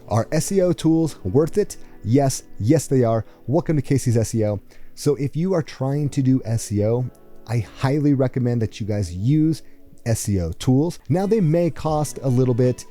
Are SEO tools worth it? Yes, they are. Welcome to Casey's SEO. So if you are trying to do SEO, I highly recommend that you guys use SEO tools. Now they may cost a little bit,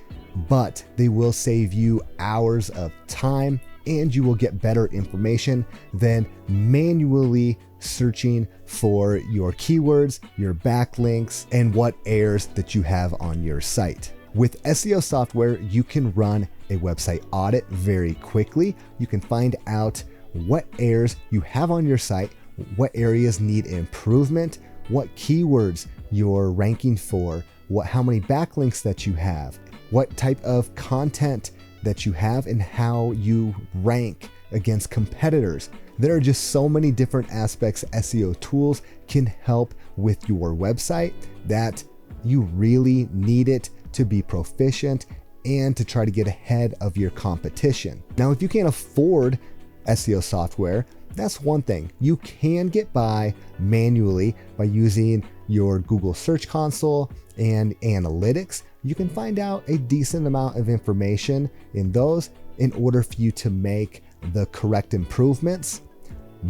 but they will save you hours of time and you will get better information than manually searching for your keywords, your backlinks, and what errors that you have on your site. With SEO software, you can run a website audit very quickly. You can find out what errors you have on your site, what areas need improvement, what keywords you're ranking for, how many backlinks that you have, what type of content that you have, and how you rank against competitors. There are just so many different aspects SEO tools can help with your website that you really need it to be proficient and to try to get ahead of your competition. Now, if you can't afford SEO software, that's one thing. You can get by manually by using your Google Search Console and analytics. You can find out a decent amount of information in those in order for you to make the correct improvements,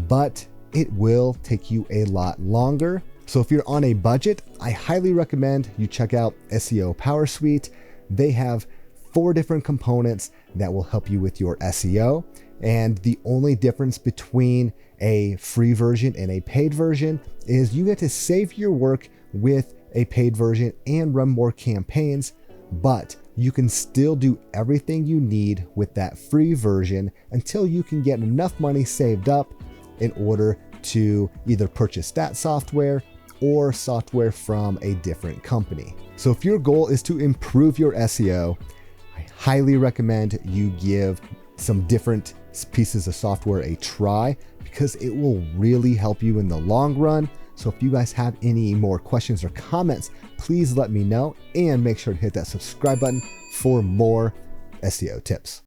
but it will take you a lot longer. So if you're on a budget, I highly recommend you check out SEO Power Suite. They have 4 different components that will help you with your SEO. And the only difference between a free version and a paid version is you get to save your work with a paid version and run more campaigns, but you can still do everything you need with that free version until you can get enough money saved up in order to either purchase that software or software from a different company. So if your goal is to improve your SEO, I highly recommend you give some different pieces of software a try because it will really help you in the long run. So if you guys have any more questions or comments, please let me know and make sure to hit that subscribe button for more SEO tips.